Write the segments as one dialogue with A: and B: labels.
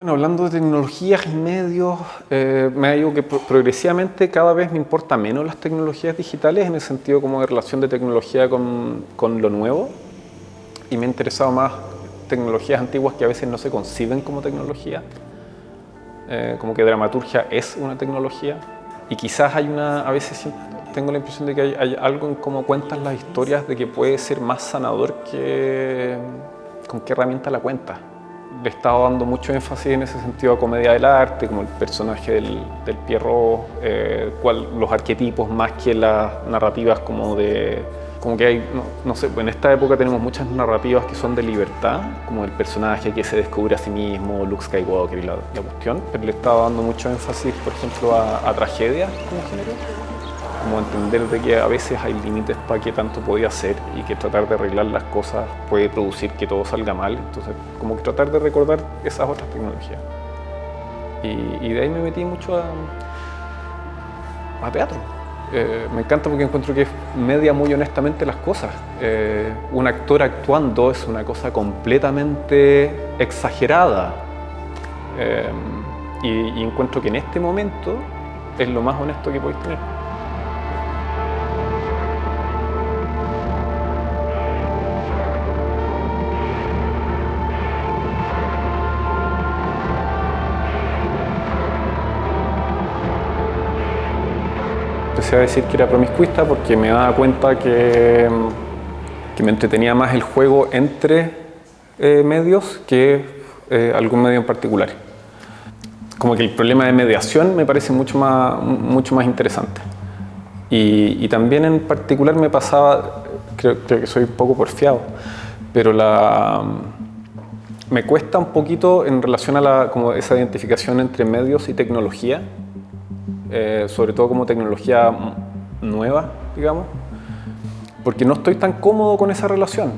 A: Bueno, hablando de tecnologías y medios, me digo que progresivamente cada vez me importa menos las tecnologías digitales en el sentido como de relación de tecnología con lo nuevo, y me ha interesado más tecnologías antiguas que a veces no se conciben como tecnología, como que dramaturgia es una tecnología, y quizás a veces tengo la impresión de que hay algo en cómo cuentas las historias de que puede ser más sanador que con qué herramienta la cuentas. Le he estado dando mucho énfasis en ese sentido a comedia del arte, como el personaje del Pierrot, los arquetipos más que las narrativas como que hay, no sé, en esta época tenemos muchas narrativas que son de libertad, como el personaje que se descubre a sí mismo, Luke Skywalker y la cuestión, pero le he estado dando mucho énfasis, por ejemplo, a tragedias como género, como entender de que a veces hay límites para qué tanto podía hacer y que tratar de arreglar las cosas puede producir que todo salga mal. Entonces, como que tratar de recordar esas otras tecnologías. Y de ahí me metí mucho a teatro. Me encanta porque encuentro que media muy honestamente las cosas. Un actor actuando es una cosa completamente exagerada. Y encuentro que en este momento es lo más honesto que podéis tener. Empecé a decir que era promiscuista porque me daba cuenta que me entretenía más el juego entre medios que algún medio en particular. Como que el problema de mediación me parece mucho más interesante. Y también en particular me pasaba, creo que soy un poco porfiado, pero me cuesta un poquito en relación a como esa identificación entre medios y tecnología. Sobre todo como tecnología nueva, digamos, porque no estoy tan cómodo con esa relación.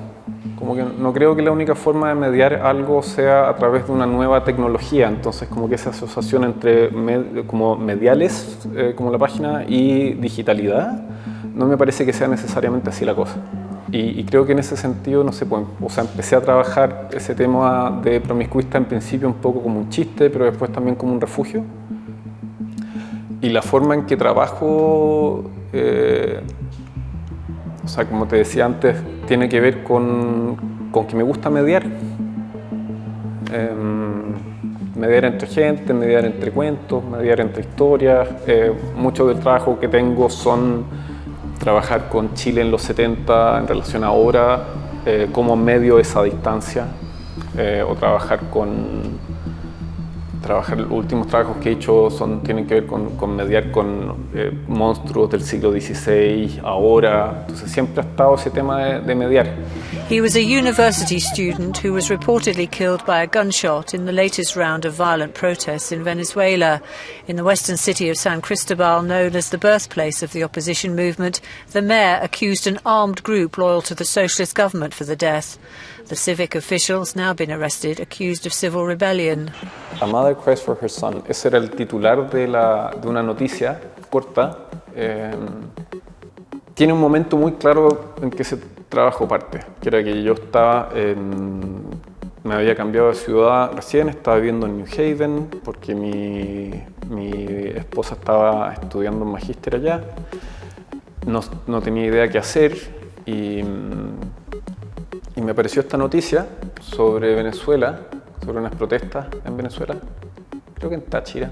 A: Como que no creo que la única forma de mediar algo sea a través de una nueva tecnología, entonces como que esa asociación entre como mediales, como la página, y digitalidad, no me parece que sea necesariamente así la cosa. Y creo que en ese sentido, no sé, pues, o sea, empecé a trabajar ese tema de promiscuista en principio un poco como un chiste, pero después también como un refugio. Y la forma en que trabajo, o sea, como te decía antes, tiene que ver con que me gusta mediar. Mediar entre gente, mediar entre cuentos, mediar entre historias. Mucho del trabajo que tengo son trabajar con Chile en los 70 en relación a ahora, como medio esa distancia, o los últimos trabajos que he hecho tienen que ver con mediar con monstruos del siglo XVI, ahora. Entonces siempre ha estado ese tema de mediar.
B: He was a university student who was reportedly killed by a gunshot in the latest round of violent protests in Venezuela. In the western city of San Cristobal, known as the birthplace of the opposition movement, the mayor accused an armed group loyal to the socialist government for the death. The civic official's now been arrested, accused of civil rebellion.
A: A Mother Cries for Her Son. Ese era el titular de una noticia corta. Tiene un momento muy claro en que ese trabajo parte, que era que yo me había cambiado de ciudad recién, estaba viviendo en New Haven porque mi esposa estaba estudiando un magíster allá, no tenía idea qué hacer y me apareció esta noticia sobre Venezuela, sobre unas protestas en Venezuela, creo que en Táchira.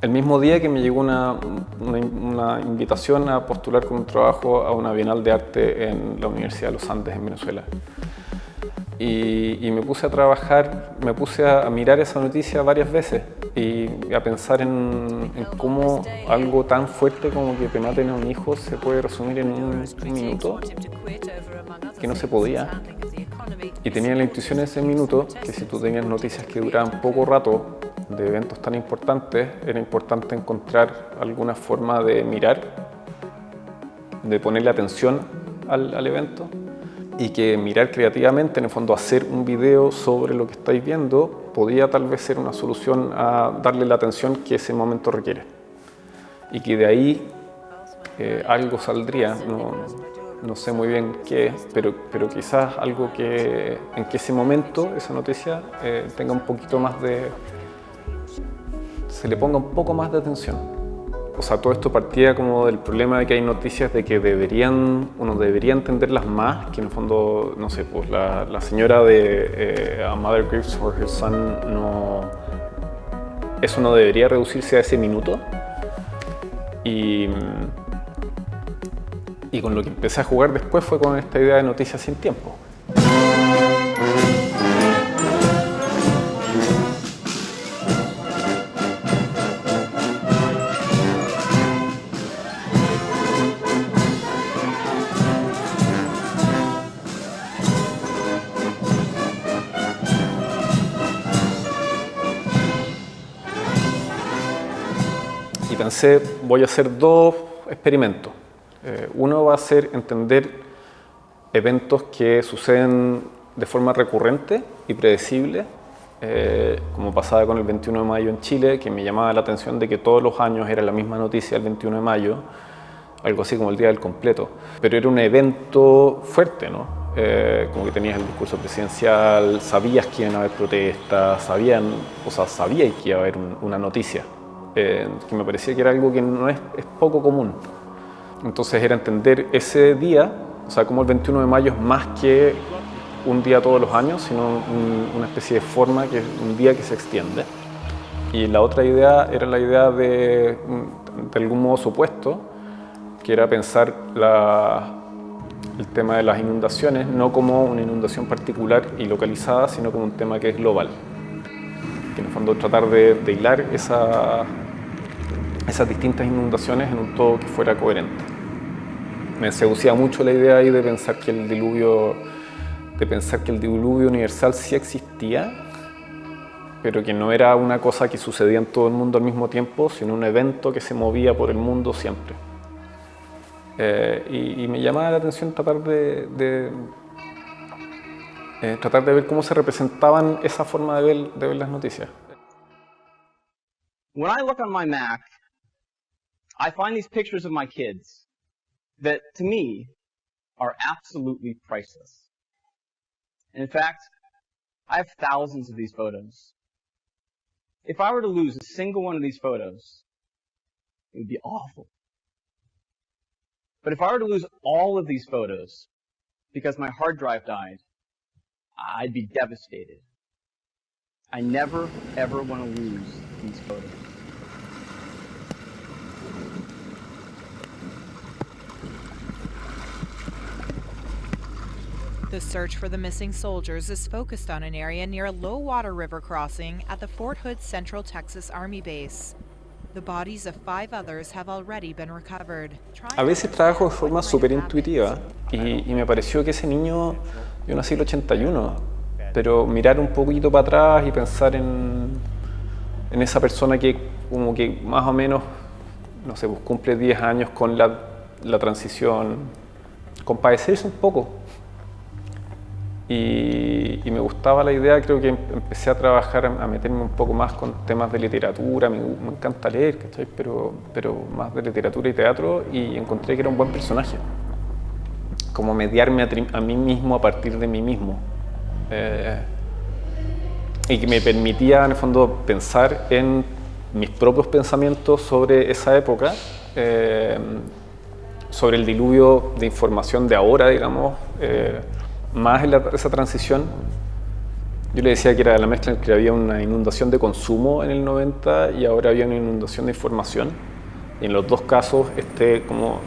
A: El mismo día que me llegó una invitación a postular con un trabajo a una Bienal de Arte en la Universidad de los Andes en Venezuela. Y me puse a trabajar, me puse a mirar esa noticia varias veces y a pensar en cómo algo tan fuerte como que te maten a un hijo se puede resumir en un minuto, que no se podía. Y tenía la intuición en ese minuto que si tú tenías noticias que duraban poco rato, de eventos tan importantes, era importante encontrar alguna forma de mirar, de ponerle atención al evento, y que mirar creativamente, en el fondo hacer un video sobre lo que estáis viendo, podía tal vez ser una solución a darle la atención que ese momento requiere. Y que de ahí algo saldría. no sé muy bien qué, pero quizás algo que en que ese momento, esa noticia, tenga un poquito más de... se le ponga un poco más de atención. O sea, todo esto partía como del problema de que hay noticias de que uno debería entenderlas más, que en el fondo, no sé, pues la señora de A Mother Grieves for Her Son, eso no debería reducirse a ese minuto. Y con lo que empecé a jugar después fue con esta idea de noticias sin tiempo. Y pensé, voy a hacer dos experimentos. Uno va a ser entender eventos que suceden de forma recurrente y predecible, como pasaba con el 21 de mayo en Chile, que me llamaba la atención de que todos los años era la misma noticia el 21 de mayo, algo así como el Día del Completo. Pero era un evento fuerte, ¿no? Como que tenías el discurso presidencial, sabías que iban a haber protestas, sabíais que iba a haber una noticia, que me parecía que era algo que no es poco común. Entonces era entender ese día, o sea, como el 21 de mayo es más que un día todos los años, sino una especie de forma, que es un día que se extiende. Y la otra idea era la idea de algún modo supuesto, que era pensar el tema de las inundaciones no como una inundación particular y localizada, sino como un tema que es global. Que en el fondo tratar de hilar esas distintas inundaciones en un todo que fuera coherente. Me seducía mucho la idea ahí de pensar que el diluvio universal sí existía, pero que no era una cosa que sucedía en todo el mundo al mismo tiempo, sino un evento que se movía por el mundo siempre. Y me llamaba la atención tratar de ver cómo se representaban esa forma de ver las noticias.
C: When I look on my Mac, I find these pictures of my kids that, to me, are absolutely priceless. And in fact, I have thousands of these photos. If I were to lose a single one of these photos, it would be awful. But if I were to lose all of these photos because my hard drive died, I'd be devastated. I never, ever want to lose these photos.
D: The search for the missing soldiers is focused on an area near a low-water river crossing at the Fort Hood Central Texas Army Base. The bodies of 5 others have already been recovered.
A: A veces trabajo de forma súper intuitiva y me pareció que ese niño, yo nací en el 81, pero mirar un poquito para atrás y pensar en esa persona que como que más o menos, no sé, pues cumple 10 años con la transición, compadecerse un poco. Y me gustaba la idea, creo que empecé a trabajar, a meterme un poco más con temas de literatura, me encanta leer, ¿cachai? Pero más de literatura y teatro, y encontré que era un buen personaje. Como mediarme a mí mismo a partir de mí mismo. Y que me permitía, en el fondo, pensar en mis propios pensamientos sobre esa época, sobre el diluvio de información de ahora, digamos, más en esa transición. Yo le decía que era la mezcla en que había una inundación de consumo en el 90 y ahora había una inundación de información. Y en los dos casos, como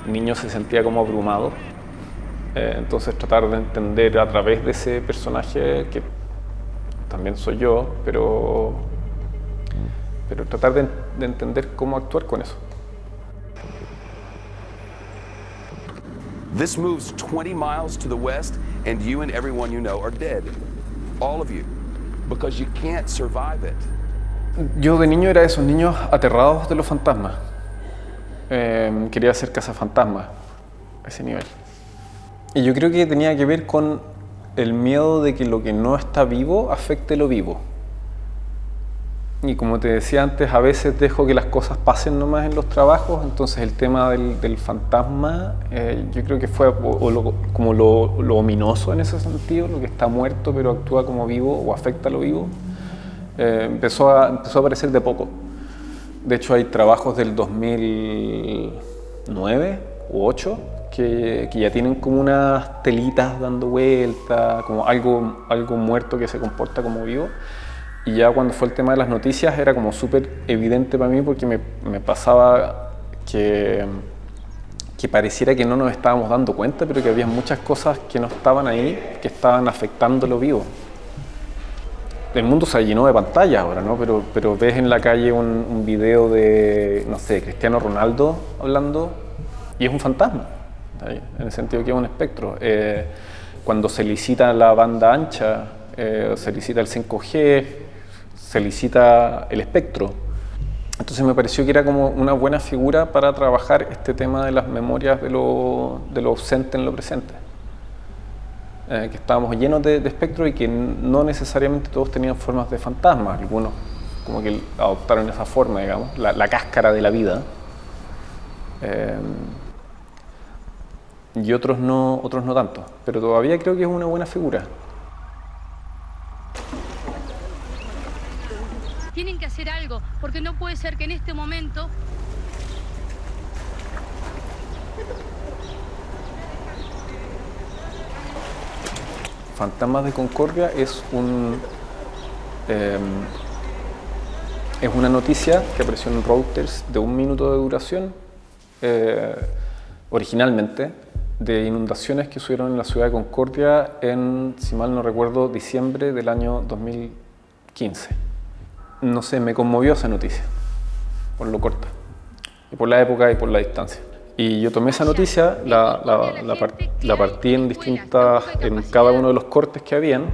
A: niño se sentía como abrumado. Entonces tratar de entender a través de ese personaje, que también soy yo, pero tratar de entender cómo actuar con eso.
E: This moves 20 miles to the west, and you and everyone you know are dead. All of you. Because you can't survive it.
A: Yo de niño era de esos niños aterrados de los fantasmas. Quería ser cazafantasmas, a ese nivel. Y yo creo que tenía que ver con el miedo de que lo que no está vivo afecte lo vivo. Y como te decía antes, a veces dejo que las cosas pasen nomás en los trabajos, entonces el tema del fantasma, yo creo que fue como lo ominoso en ese sentido, lo que está muerto pero actúa como vivo o afecta a lo vivo, empezó a aparecer de poco. De hecho hay trabajos del 2009 u 2008 que ya tienen como unas telitas dando vueltas, como algo muerto que se comporta como vivo. Y ya cuando fue el tema de las noticias era como súper evidente para mí porque me pasaba que pareciera que no nos estábamos dando cuenta, pero que había muchas cosas que no estaban ahí, que estaban afectando lo vivo. El mundo se llenó de pantallas ahora, ¿no? Pero ves en la calle un video de, no sé, Cristiano Ronaldo hablando y es un fantasma, ¿sí? En el sentido que es un espectro. Cuando se licita la banda ancha, se licita el 5G, se licita el espectro. Entonces me pareció que era como una buena figura para trabajar este tema de las memorias de lo ausente en lo presente. Que estábamos llenos de espectro y que no necesariamente todos tenían formas de fantasmas. Algunos como que adoptaron esa forma, digamos, la cáscara de la vida. Y otros no tanto. Pero todavía creo que es una buena figura.
F: Tienen que hacer algo, porque no puede ser que en este momento...
A: Fantasmas de Concordia es una noticia que apareció en Reuters de 1 minuto de duración, originalmente, de inundaciones que sucedieron en la ciudad de Concordia en, si mal no recuerdo, diciembre del año 2015. No sé, me conmovió esa noticia, por lo corta, y por la época y por la distancia. Y yo tomé esa noticia, la partí en cada uno de los cortes que habían,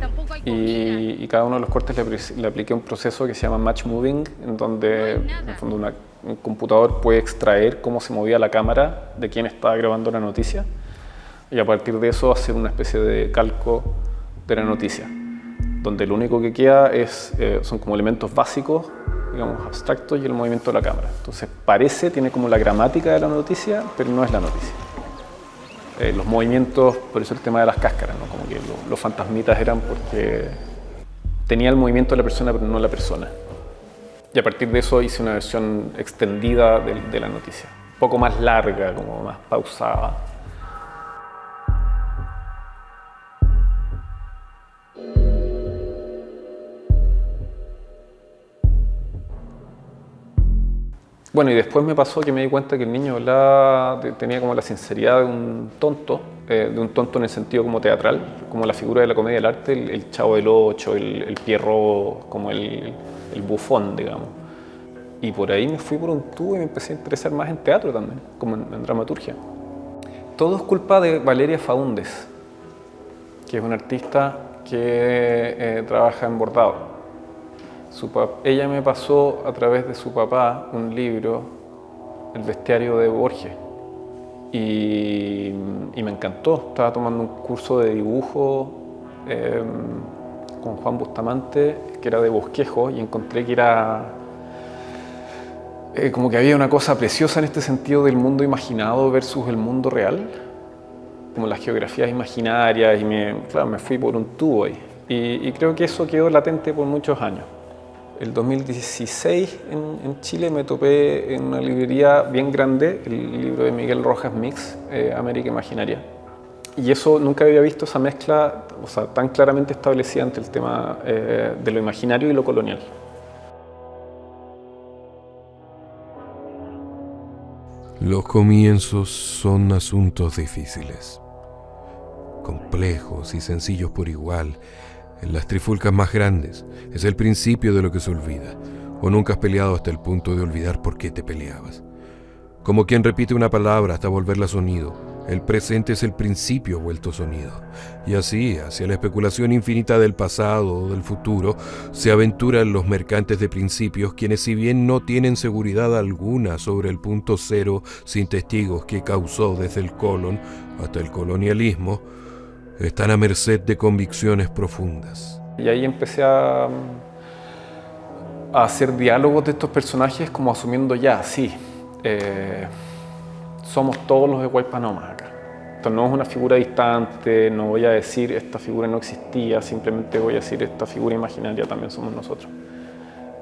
A: y cada uno de los cortes le apliqué un proceso que se llama match moving, en donde en el fondo un computador puede extraer cómo se movía la cámara de quien estaba grabando la noticia, y a partir de eso hacer una especie de calco de la noticia, donde lo único que queda son como elementos básicos, digamos, abstractos, y el movimiento de la cámara. Entonces tiene como la gramática de la noticia, pero no es la noticia. Los movimientos, por eso el tema de las cáscaras, ¿no? Como que los fantasmitas eran porque tenía el movimiento de la persona, pero no la persona. Y a partir de eso hice una versión extendida de la noticia, un poco más larga, como más pausada. Bueno, y después me pasó que me di cuenta que el niño hablaba, tenía como la sinceridad de un tonto en el sentido como teatral, como la figura de la comedia del arte, el Chavo del Ocho, el Pierrot, como el bufón, digamos. Y por ahí me fui por un tubo y me empecé a interesar más en teatro también, como en dramaturgia. Todo es culpa de Valeria Faúndez, que es una artista que trabaja en bordado. Ella me pasó a través de su papá un libro, El bestiario de Borges, y me encantó. Estaba tomando un curso de dibujo con Juan Bustamante, que era de bosquejo, y encontré que era como que había una cosa preciosa en este sentido del mundo imaginado versus el mundo real, como las geografías imaginarias, y me fui por un tubo ahí. Y creo que eso quedó latente por muchos años. El 2016 en Chile me topé en una librería bien grande el libro de Miguel Rojas Mix, América Imaginaria. Y eso, nunca había visto esa mezcla, o sea, tan claramente establecida entre el tema de lo imaginario y lo colonial.
G: Los comienzos son asuntos difíciles, complejos y sencillos por igual. En las trifulcas más grandes es el principio de lo que se olvida, o nunca has peleado hasta el punto de olvidar por qué te peleabas. Como quien repite una palabra hasta volverla sonido, el presente es el principio vuelto sonido. Y así, hacia la especulación infinita del pasado o del futuro, se aventuran los mercantes de principios, quienes, si bien no tienen seguridad alguna sobre el punto cero sin testigos que causó desde el colon hasta el colonialismo, están a merced de convicciones profundas.
A: Y ahí empecé a a hacer diálogos de estos personajes como asumiendo ya, sí, somos todos los de Waipanoma acá. Esto no es una figura distante, no voy a decir esta figura no existía, simplemente voy a decir esta figura imaginaria también somos nosotros.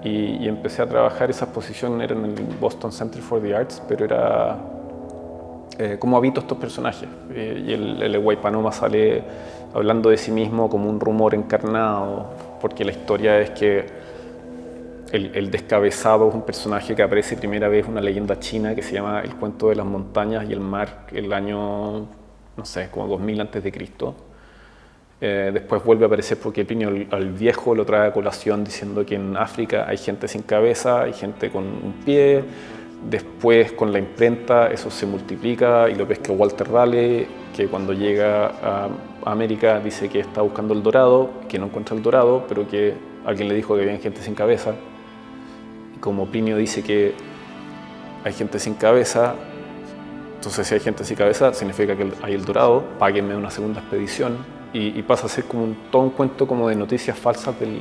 A: Y empecé a trabajar, esa exposición era en el Boston Center for the Arts, pero era cómo habito estos personajes. Y el Waipanoma sale hablando de sí mismo como un rumor encarnado, porque la historia es que el descabezado es un personaje que aparece primera vez en una leyenda china que se llama El cuento de las montañas y el mar, el año, no sé, como 2000 a.C. Después vuelve a aparecer porque Plinio el Viejo lo trae a colación diciendo que en África hay gente sin cabeza, hay gente con un pie. Después con la imprenta eso se multiplica y lo pesca Walter Raleigh, que cuando llega a América dice que está buscando el dorado, que no encuentra el dorado, pero que alguien le dijo que había gente sin cabeza. Y como Plinio dice que hay gente sin cabeza, entonces si hay gente sin cabeza significa que hay el dorado, páguenme una segunda expedición. Y pasa a ser como todo un cuento como de noticias falsas del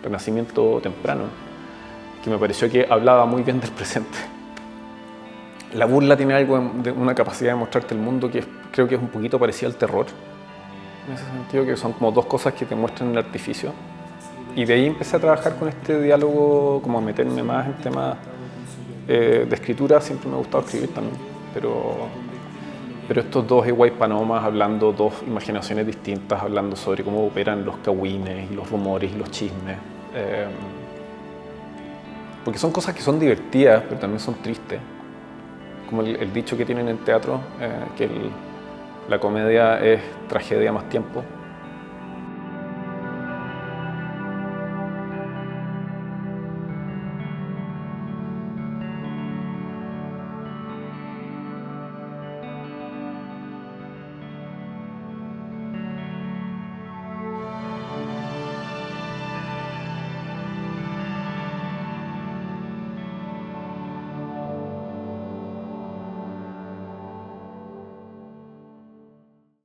A: Renacimiento temprano, que me pareció que hablaba muy bien del presente. La burla tiene algo de una capacidad de mostrarte el mundo que creo que es un poquito parecida al terror, en ese sentido, que son como dos cosas que te muestran el artificio. Y de ahí empecé a trabajar con este diálogo, como a meterme más en temas de escritura. Siempre me ha gustado escribir también, pero estos dos Waipanoma hablando dos imaginaciones distintas, hablando sobre cómo operan los cagüines y los rumores y los chismes. Porque son cosas que son divertidas, pero también son tristes. Como el dicho que tienen en teatro, que la comedia es tragedia más tiempo.